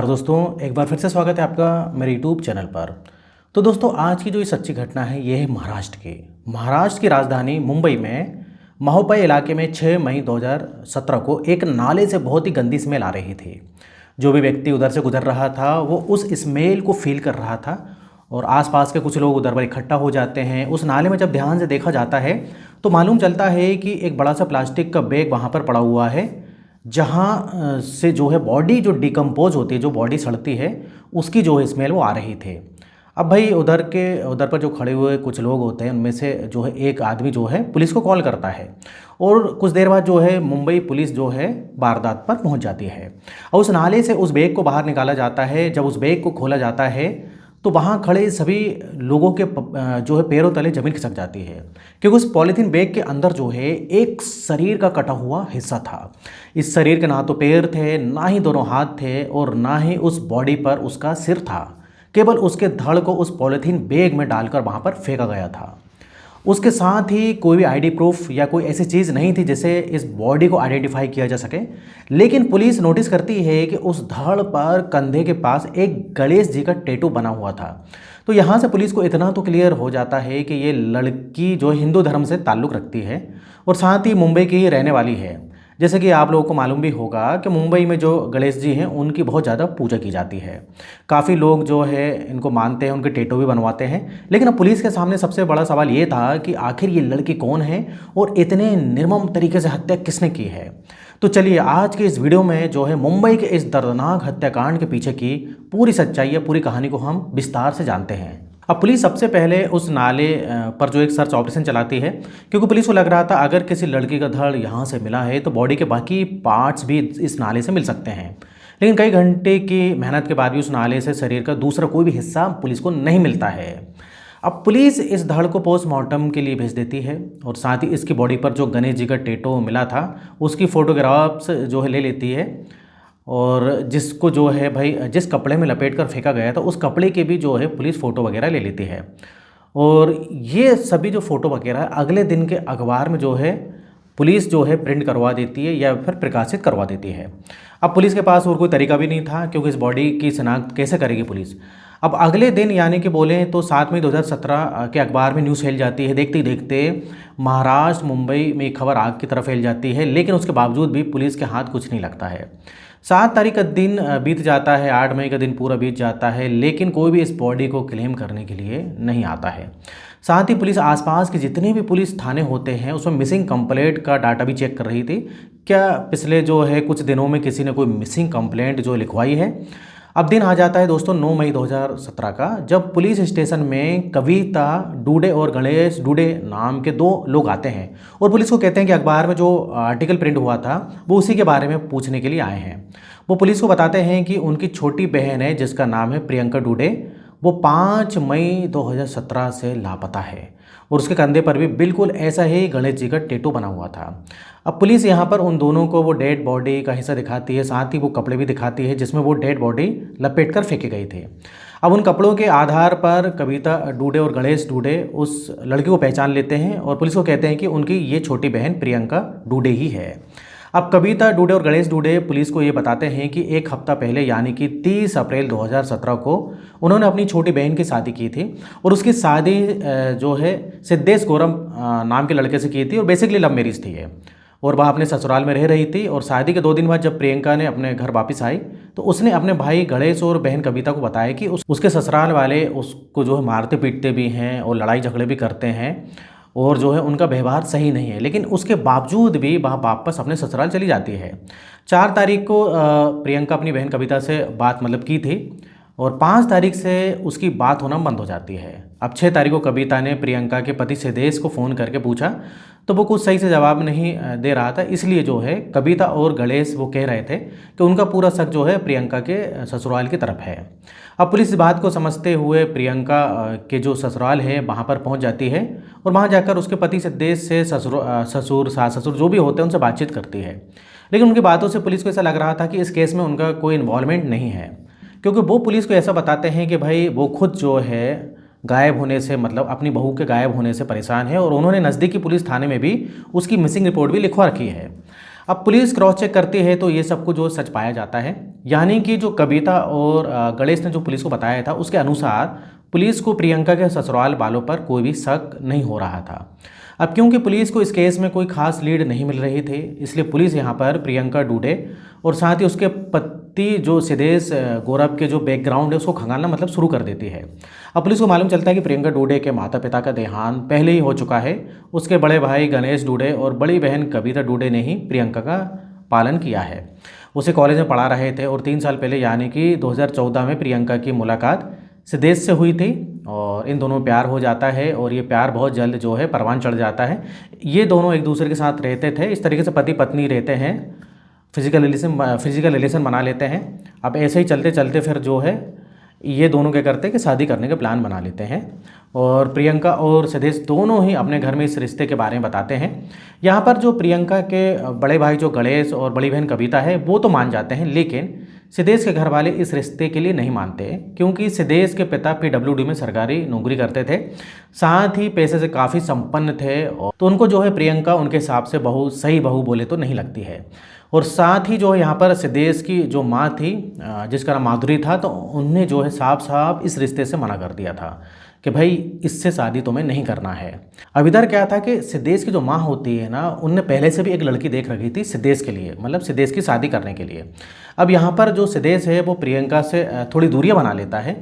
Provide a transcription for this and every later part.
और दोस्तों एक बार फिर से स्वागत है आपका मेरे यूट्यूब चैनल पर। तो दोस्तों आज की जो ये सच्ची घटना है ये है महाराष्ट्र की राजधानी मुंबई में महोपय इलाके में 6 मई 2017 को एक नाले से बहुत ही गंदी स्मेल आ रही थी। जो भी व्यक्ति उधर से गुजर रहा था वो उस स्मेल को फील कर रहा था और आसपास के कुछ लोग उधर पर इकट्ठा हो जाते हैं। उस नाले में जब ध्यान से देखा जाता है तो मालूम चलता है कि एक बड़ा सा प्लास्टिक का बैग वहाँ पर पड़ा हुआ है, जहाँ से जो है बॉडी जो डिकम्पोज होती है, जो बॉडी सड़ती है, उसकी जो है स्मेल वो आ रही थी। अब भाई उधर पर जो खड़े हुए कुछ लोग होते हैं उनमें से जो है एक आदमी जो है पुलिस को कॉल करता है और कुछ देर बाद जो है मुंबई पुलिस जो है वारदात पर पहुंच जाती है और उस नाले से उस बैग को बाहर निकाला जाता है। जब उस बैग को खोला जाता है तो वहाँ खड़े सभी लोगों के जो है पैरों तले ज़मीन खिसक जाती है, क्योंकि उस पॉलीथीन बैग के अंदर जो है एक शरीर का कटा हुआ हिस्सा था। इस शरीर के ना तो पैर थे, ना ही दोनों हाथ थे और ना ही उस बॉडी पर उसका सिर था। केवल उसके धड़ को उस पॉलीथीन बैग में डालकर वहाँ पर फेंका गया था। उसके साथ ही कोई भी आईडी प्रूफ या कोई ऐसी चीज़ नहीं थी जिससे इस बॉडी को आइडेंटिफाई किया जा सके। लेकिन पुलिस नोटिस करती है कि उस धड़ पर कंधे के पास एक गणेश जी का टैटू बना हुआ था। तो यहाँ से पुलिस को इतना तो क्लियर हो जाता है कि ये लड़की जो हिंदू धर्म से ताल्लुक़ रखती है और साथ ही मुंबई की ही रहने वाली है। जैसे कि आप लोगों को मालूम भी होगा कि मुंबई में जो गणेश जी हैं उनकी बहुत ज़्यादा पूजा की जाती है। काफ़ी लोग जो है इनको मानते हैं, उनके टैटू भी बनवाते हैं। लेकिन अब पुलिस के सामने सबसे बड़ा सवाल ये था कि आखिर ये लड़की कौन है और इतने निर्मम तरीके से हत्या किसने की है। तो चलिए आज के इस वीडियो में जो है मुंबई के इस दर्दनाक हत्याकांड के पीछे की पूरी सच्चाई या पूरी कहानी को हम विस्तार से जानते हैं। अब पुलिस सबसे पहले उस नाले पर जो एक सर्च ऑपरेशन चलाती है, क्योंकि पुलिस को लग रहा था अगर किसी लड़की का धड़ यहाँ से मिला है तो बॉडी के बाकी पार्ट्स भी इस नाले से मिल सकते हैं। लेकिन कई घंटे की मेहनत के बाद भी उस नाले से शरीर का दूसरा कोई भी हिस्सा पुलिस को नहीं मिलता है। अब पुलिस इस धड़ को पोस्टमार्टम के लिए भेज देती है और साथ ही इसकी बॉडी पर जो गणेश जी का टैटू मिला था उसकी फ़ोटोग्राफ्स जो है ले लेती है और जिसको जो है भाई जिस कपड़े में लपेट कर फेंका गया था उस कपड़े की भी जो है पुलिस फ़ोटो वगैरह ले लेती है। और ये सभी जो फ़ोटो वगैरह अगले दिन के अखबार में जो है पुलिस जो है प्रिंट करवा देती है या फिर प्रकाशित करवा देती है। अब पुलिस के पास और कोई तरीका भी नहीं था, क्योंकि इस बॉडी की शिनाख्त कैसे करेगी पुलिस। अब अगले दिन यानी कि बोलें तो 7 मई 2017 के अखबार में न्यूज़ फैल जाती है। देखते ही देखते महाराष्ट्र मुंबई में खबर आग की तरफ फैल जाती है, लेकिन उसके बावजूद भी पुलिस के हाथ कुछ नहीं लगता है। 7 तारीख का दिन बीत जाता है, 8 मई का दिन पूरा बीत जाता है, लेकिन कोई भी इस बॉडी को क्लेम करने के लिए नहीं आता है। साथ ही पुलिस आसपास के जितने भी पुलिस थाने होते हैं उसमें मिसिंग कंप्लेंट का डाटा भी चेक कर रही थी, क्या पिछले जो है कुछ दिनों में किसी ने कोई मिसिंग कंप्लेंट जो लिखवाई है। अब दिन आ जाता है दोस्तों 9 मई 2017 का, जब पुलिस स्टेशन में कविता डूडे और गणेश डूडे नाम के 2 लोग आते हैं और पुलिस को कहते हैं कि अखबार में जो आर्टिकल प्रिंट हुआ था वो उसी के बारे में पूछने के लिए आए हैं। वो पुलिस को बताते हैं कि उनकी छोटी बहन है जिसका नाम है प्रियंका डूडे, वो 5 मई 2017 से लापता है और उसके कंधे पर भी बिल्कुल ऐसा ही गणेश जी का टैटू बना हुआ था। अब पुलिस यहाँ पर उन दोनों को वो डेड बॉडी का हिस्सा दिखाती है, साथ ही वो कपड़े भी दिखाती है जिसमें वो डेड बॉडी लपेट कर फेंके गए थे। अब उन कपड़ों के आधार पर कविता डूडे और गणेश डूडे उस लड़की को पहचान लेते हैं और पुलिस को कहते हैं कि उनकी ये छोटी बहन प्रियंका डूडे ही है। अब कविता डूडे और गणेश डूडे पुलिस को ये बताते हैं कि एक हफ्ता पहले यानी कि 30 अप्रैल 2017 को उन्होंने अपनी छोटी बहन की शादी की थी और उसकी शादी जो है सिद्धेश गौरम नाम के लड़के से की थी और बेसिकली लव मैरिज थी ये, और वह अपने ससुराल में रह रही थी। और शादी के 2 दिन बाद जब प्रियंका ने अपने घर वापस आई तो उसने अपने भाई गणेश और बहन कविता को बताया कि उसके ससुराल वाले उसको जो है मारते पीटते भी हैं और लड़ाई झगड़े भी करते हैं और जो है उनका व्यवहार सही नहीं है, लेकिन उसके बावजूद भी वह वापस अपने ससुराल चली जाती है। 4 तारीख को प्रियंका अपनी बहन कविता से बात की थी और 5 तारीख से उसकी बात होना बंद हो जाती है। अब 6 तारीख को कविता ने प्रियंका के पति सिद्धेश को फ़ोन करके पूछा तो वो कुछ सही से जवाब नहीं दे रहा था, इसलिए जो है कविता और गणेश वो कह रहे थे कि उनका पूरा शक जो है प्रियंका के ससुराल की तरफ है। अब पुलिस इस बात को समझते हुए प्रियंका के जो ससुराल है वहाँ पर पहुँच जाती है और वहाँ जाकर उसके पति सिद्धेश से ससुर सास ससुर जो भी होते हैं उनसे बातचीत करती है। लेकिन उनकी बातों से पुलिस को ऐसा लग रहा था कि इस केस में उनका कोई इन्वॉल्वमेंट नहीं है, क्योंकि वो पुलिस को ऐसा बताते हैं कि भाई वो खुद जो है गायब होने से मतलब अपनी बहू के गायब होने से परेशान है और उन्होंने नज़दीकी पुलिस थाने में भी उसकी मिसिंग रिपोर्ट भी लिखवा रखी है। अब पुलिस क्रॉस चेक करती है तो ये सब कुछ जो सच पाया जाता है, यानी कि जो कविता और गणेश ने जो पुलिस को बताया था उसके अनुसार पुलिस को प्रियंका के ससुराल वालों पर कोई भी शक नहीं हो रहा था। अब क्योंकि पुलिस को इस केस में कोई खास लीड नहीं मिल रही थी, इसलिए पुलिस यहाँ पर प्रियंका डूडे और साथ ही उसके पति जो सिद्धेश गौरव के जो बैकग्राउंड है उसको खंगालना मतलब शुरू कर देती है। अब पुलिस को मालूम चलता है कि प्रियंका डूडे के माता पिता का देहांत पहले ही हो चुका है। उसके बड़े भाई गणेश डूडे और बड़ी बहन कविता डूडे ने ही प्रियंका का पालन किया है। उसे कॉलेज में पढ़ा रहे थे और 3 साल पहले यानी कि 2014 में प्रियंका की मुलाकात सिद्धेश से हुई थी और इन दोनों में प्यार हो जाता है और ये प्यार बहुत जल्द जो है परवान चढ़ जाता है। ये दोनों एक दूसरे के साथ रहते थे, इस तरीके से पति पत्नी रहते हैं, फिजिकल रिलेशन बना लेते हैं। अब ऐसे ही चलते चलते फिर जो है ये दोनों क्या करते हैं कि शादी करने का प्लान बना लेते हैं और प्रियंका और सिद्धेश दोनों ही अपने घर में इस रिश्ते के बारे में बताते हैं। यहाँ पर जो प्रियंका के बड़े भाई जो गणेश और बड़ी बहन कविता है वो तो मान जाते हैं, लेकिन सिद्धेश के घर वाले इस रिश्ते के लिए नहीं मानते क्योंकि सिद्धेश के पिता PWD में सरकारी नौकरी करते थे, साथ ही पैसे से काफ़ी संपन्न थे और तो उनको जो है प्रियंका उनके हिसाब से सही बहू बोले तो नहीं लगती है। और साथ ही जो है यहाँ पर सिद्धेश की जो माँ थी जिसका नाम माधुरी था, तो उनने जो है साफ साफ इस रिश्ते से मना कर दिया था कि भाई इससे शादी तुम्हें नहीं करना है। अब इधर क्या था कि सिद्धेश की जो माँ होती है ना, उनने पहले से भी एक लड़की देख रखी थी सिद्धेश के लिए, मतलब सिद्धेश की शादी करने के लिए। अब यहाँ पर जो सिद्धेश है वो प्रियंका से थोड़ी दूरियाँ बना लेता है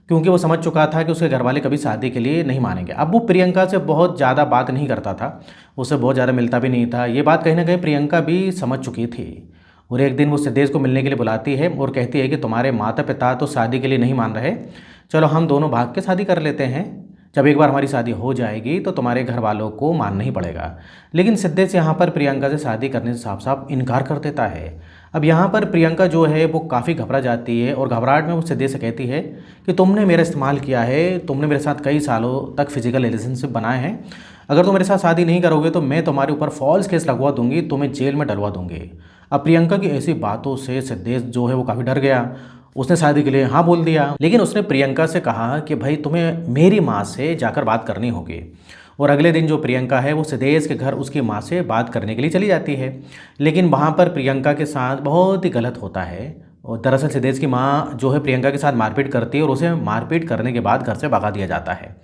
क्योंकि वो समझ चुका था कि उसके घर वाले कभी शादी के लिए नहीं मानेंगे। अब वो प्रियंका से बहुत ज़्यादा बात नहीं करता था, उससे बहुत ज़्यादा मिलता भी नहीं था। ये बात कहीं ना कहीं प्रियंका भी समझ चुकी थी और एक दिन वो सिद्धेश को मिलने के लिए बुलाती है और कहती है कि तुम्हारे माता पिता तो शादी के लिए नहीं मान रहे, चलो हम दोनों भाग के शादी कर लेते हैं। जब एक बार हमारी शादी हो जाएगी तो तुम्हारे घर वालों को मानना ही पड़ेगा। लेकिन सिद्धेश यहाँ पर प्रियंका से शादी करने से साफ साफ इनकार कर देता है। अब यहाँ पर प्रियंका जो है वो काफ़ी घबरा जाती है और घबराहट में वो सिद्धेश से कहती है कि तुमने मेरा इस्तेमाल किया है, तुमने मेरे साथ कई सालों तक फिजिकल रिलेशनशिप बनाए हैं, अगर तुम मेरे साथ शादी नहीं करोगे तो मैं तुम्हारे ऊपर फॉल्स केस लगवा दूंगी, तुम्हें जेल में डलवा दूंगी। अब प्रियंका की ऐसी बातों से सिद्धेश जो है वो काफ़ी डर गया। उसने शादी के लिए हाँ बोल दिया, लेकिन उसने प्रियंका से कहा कि भाई तुम्हें मेरी माँ से जाकर बात करनी होगी। और अगले दिन जो प्रियंका है वो सिद्धेश के घर उसकी माँ से बात करने के लिए चली जाती है, लेकिन वहाँ पर प्रियंका के साथ बहुत ही गलत होता है और दरअसल सिद्धेश की माँ जो है प्रियंका के साथ मारपीट करती है और उसे मारपीट करने के बाद घर से भगा दिया जाता है।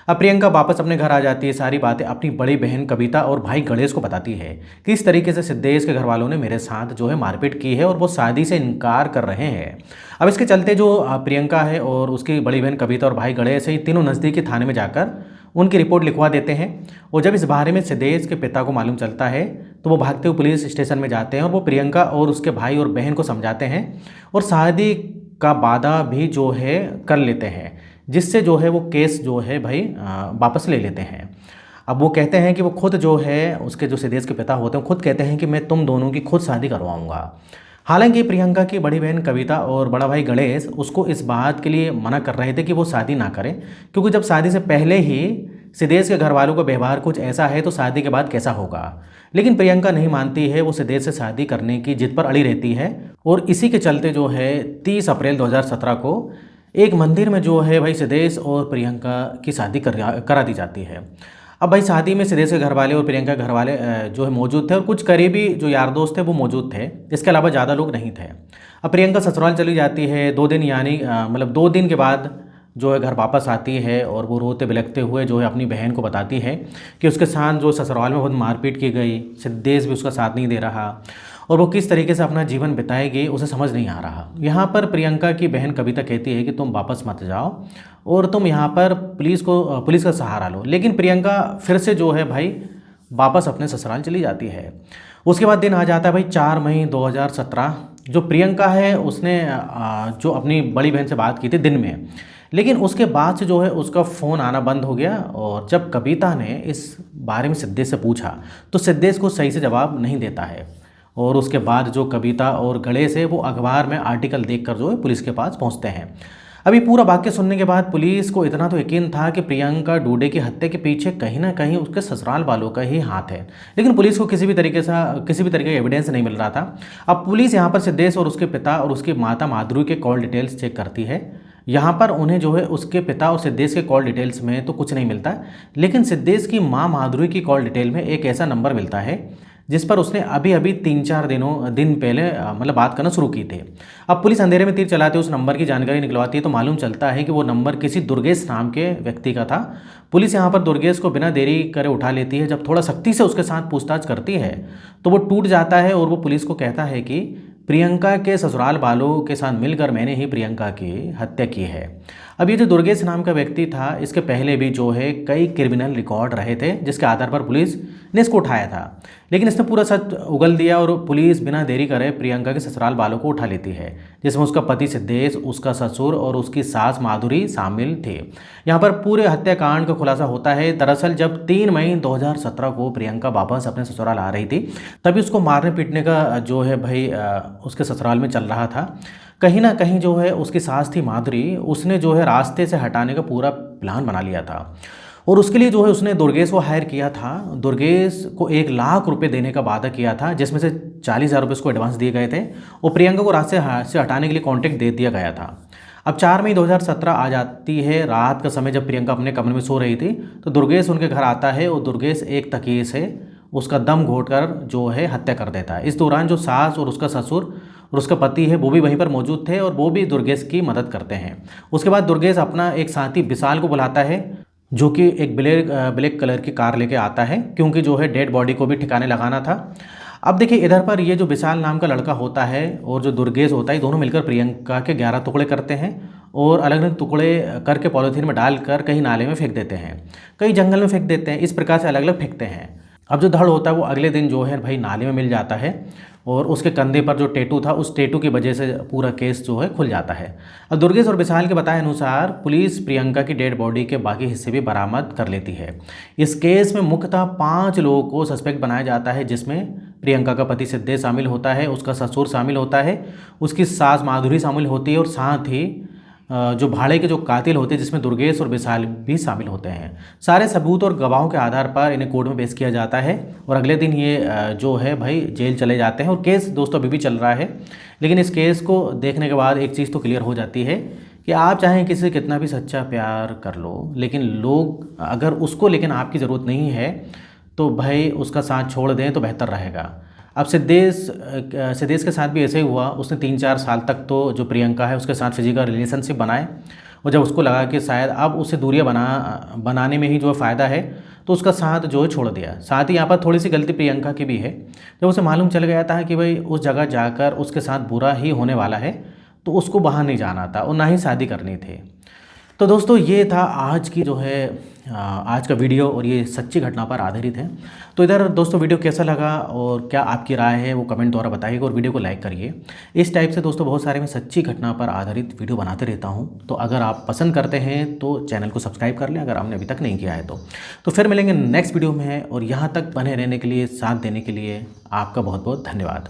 अब प्रियंका वापस अपने घर आ जाती है, सारी बातें अपनी बड़ी बहन कविता और भाई गणेश को बताती है कि इस तरीके से सिद्धेश के घर वालों ने मेरे साथ जो है मारपीट की है और वो शादी से इनकार कर रहे हैं। अब इसके चलते जो प्रियंका है और उसकी बड़ी बहन कविता और भाई गणेश है, ये तीनों नज़दीकी थाने में जाकर उनकी रिपोर्ट लिखवा देते हैं। और जब इस बारे में सिद्धेश के पिता को मालूम चलता है तो वो भागते हुए पुलिस स्टेशन में जाते हैं और वो प्रियंका और उसके भाई और बहन को समझाते हैं और शादी का वादा भी जो है कर लेते हैं, जिससे जो है वो केस जो है भाई वापस ले लेते हैं। अब वो कहते हैं कि वो खुद जो है उसके जो सिद्धेश के पिता होते हैं खुद कहते हैं कि मैं तुम दोनों की खुद शादी करवाऊंगा। हालांकि प्रियंका की बड़ी बहन कविता और बड़ा भाई गणेश उसको इस बात के लिए मना कर रहे थे कि वो शादी ना करें, क्योंकि जब शादी से पहले ही सिद्धेश के घर वालों का व्यवहार कुछ ऐसा है तो शादी के बाद कैसा होगा। लेकिन प्रियंका नहीं मानती है, वो सिद्धेश से शादी करने की जिद पर अड़ी रहती है और इसी के चलते जो है 30 अप्रैल 2017 को एक मंदिर में जो है भाई सिद्धेश और प्रियंका की शादी करा दी जाती है। अब भाई शादी में सिद्धेश के घर वाले और प्रियंका के घर वाले जो है मौजूद थे और कुछ करीबी जो यार दोस्त थे वो मौजूद थे, इसके अलावा ज़्यादा लोग नहीं थे। अब प्रियंका ससुराल चली जाती है 2 दिन यानी मतलब 2 दिन के बाद जो है घर वापस आती है और वो रोते बिलखते हुए जो है अपनी बहन को बताती है कि उसके साथ जो ससुराल में बहुत मारपीट की गई, सिद्धेश भी उसका साथ नहीं दे रहा और वो किस तरीके से अपना जीवन बिताएगी उसे समझ नहीं आ रहा। यहाँ पर प्रियंका की बहन कविता कहती है कि तुम वापस मत जाओ और तुम यहाँ पर पुलिस का सहारा लो, लेकिन प्रियंका फिर से जो है भाई वापस अपने ससुराल चली जाती है। उसके बाद दिन आ जाता है भाई 4 मई 2017। जो प्रियंका है उसने जो अपनी बड़ी बहन से बात की थी दिन में, लेकिन उसके बाद से जो है उसका फ़ोन आना बंद हो गया और जब कविता ने इस बारे में सिद्धेश से पूछा तो सिद्धेश को सही से जवाब नहीं देता है और उसके बाद जो कविता और गणेश है वो अखबार में आर्टिकल देखकर जो है पुलिस के पास पहुंचते हैं। अभी पूरा वाक्य सुनने के बाद पुलिस को इतना तो यकीन था कि प्रियंका डूडे की हत्या के पीछे कहीं ना कहीं उसके ससुराल वालों का ही हाथ है, लेकिन पुलिस को किसी भी तरीके का एविडेंस नहीं मिल रहा था। अब पुलिस यहाँ पर सिद्धेश और उसके पिता और उसकी माता माधुरी के कॉल डिटेल्स चेक करती है। यहाँ पर उन्हें जो है उसके पिता और सिद्धेश के कॉल डिटेल्स में तो कुछ नहीं मिलता, लेकिन सिद्धेश की माँ माधुरी की कॉल डिटेल में एक ऐसा नंबर मिलता है जिस पर उसने अभी अभी 3-4 दिन पहले मतलब बात करना शुरू की थी। अब पुलिस अंधेरे में तीर चलाते उस नंबर की जानकारी निकलवाती है तो मालूम चलता है कि वो नंबर किसी दुर्गेश नाम के व्यक्ति का था। पुलिस यहाँ पर दुर्गेश को बिना देरी करे उठा लेती है। जब थोड़ा सख्ती से उसके साथ पूछताछ करती है तो वो टूट जाता है और वो पुलिस को कहता है कि प्रियंका के ससुराल वालों के साथ मिलकर मैंने ही प्रियंका की हत्या की है। अब ये जो दुर्गेश नाम का व्यक्ति था, इसके पहले भी जो है कई क्रिमिनल रिकॉर्ड रहे थे, जिसके आधार पर पुलिस ने इसको उठाया था। लेकिन इसने पूरा सच उगल दिया और पुलिस बिना देरी करे प्रियंका के ससुराल वालों को उठा लेती है, जिसमें उसका पति सिद्धेश, उसका ससुर और उसकी सास माधुरी शामिल थे। यहाँ पर पूरे हत्याकांड का खुलासा होता है। दरअसल जब 3 मई 2017 को प्रियंका वापस अपने ससुराल आ रही थी, तभी उसको मारने पीटने का जो है भाई उसके ससुराल में चल रहा था। कहीं ना कहीं जो है उसकी सास थी माधुरी, उसने जो है रास्ते से हटाने का पूरा प्लान बना लिया था और उसके लिए जो है उसने दुर्गेश को हायर किया था। दुर्गेश को 1 लाख रुपए देने का वादा किया था, जिसमें से 40,000 रुपये उसको एडवांस दिए गए थे और प्रियंका को रास्ते से हटाने के लिए कॉन्ट्रैक्ट दे दिया गया था। अब 4 मई 2017 आ जाती है। रात का समय जब प्रियंका अपने कमरे में सो रही थी तो दुर्गेश उनके घर आता है और दुर्गेश एक तकिए से उसका दम घोंटकर जो है हत्या कर देता है। इस दौरान जो सास और उसका ससुर और उसका पति है वो भी वहीं पर मौजूद थे और वो भी दुर्गेश की मदद करते हैं। उसके बाद दुर्गेश अपना एक साथी विशाल को बुलाता है, जो कि एक ब्लैक कलर की कार लेके आता है, क्योंकि जो है डेड बॉडी को भी ठिकाने लगाना था। अब देखिए इधर पर ये जो विशाल नाम का लड़का होता है और जो दुर्गेश होता है, दोनों मिलकर प्रियंका के 11 टुकड़े करते हैं और अलग अलग टुकड़े करके पॉलीथीन में डालकर कहीं नाले में फेंक देते हैं, कहीं जंगल में फेंक देते हैं। इस प्रकार से अलग अलग फेंकते हैं। अब जो धड़ होता है वो अगले दिन जो है भाई नाले में मिल जाता है और उसके कंधे पर जो टैटू था, उस टैटू की वजह से पूरा केस जो है खुल जाता है। अब दुर्गेश और विशाल के बताए अनुसार पुलिस प्रियंका की डेड बॉडी के बाकी हिस्से भी बरामद कर लेती है। इस केस में मुख्यतः 5 लोगों को सस्पेक्ट बनाया जाता है, जिसमें प्रियंका का पति सिद्धेश शामिल होता है, उसका ससुर शामिल होता है, उसकी सास माधुरी शामिल होती है और साथ ही जो भाड़े के जो कातिल होते हैं जिसमें दुर्गेश और विशाल भी शामिल होते हैं। सारे सबूत और गवाहों के आधार पर इन्हें कोर्ट में पेश किया जाता है और अगले दिन ये जो है भाई जेल चले जाते हैं। और केस दोस्तों अभी भी चल रहा है, लेकिन इस केस को देखने के बाद एक चीज़ तो क्लियर हो जाती है कि आप चाहें किसी से कितना भी सच्चा प्यार कर लो, लेकिन लोग अगर उसको लेकिन आपकी ज़रूरत नहीं है तो भाई उसका साथ छोड़ दें तो बेहतर रहेगा। अब सिद्धेश के साथ भी ऐसे ही हुआ। उसने 3-4 साल तक तो जो प्रियंका है उसके साथ फिजिकल रिलेशनशिप बनाए और जब उसको लगा कि शायद अब उससे दूरियां बनाने में ही जो फ़ायदा है तो उसका साथ जो है छोड़ दिया। साथ ही यहाँ पर थोड़ी सी गलती प्रियंका की भी है। जब उसे मालूम चल गया था कि भाई उस जगह जाकर उसके साथ बुरा ही होने वाला है तो उसको बाहर नहीं जाना था और ना ही शादी करनी थी। तो दोस्तों ये था आज की जो है आज का वीडियो और ये सच्ची घटना पर आधारित है। तो इधर दोस्तों वीडियो कैसा लगा और क्या आपकी राय है वो कमेंट द्वारा बताइएगा और वीडियो को लाइक करिए। इस टाइप से दोस्तों बहुत सारे मैं सच्ची घटना पर आधारित वीडियो बनाते रहता हूँ। तो अगर आप पसंद करते हैं तो चैनल को सब्सक्राइब कर लें अगर आपने अभी तक नहीं किया है तो फिर मिलेंगे नेक्स्ट वीडियो में। और यहाँ तक बने रहने के लिए, साथ देने के लिए आपका बहुत बहुत धन्यवाद।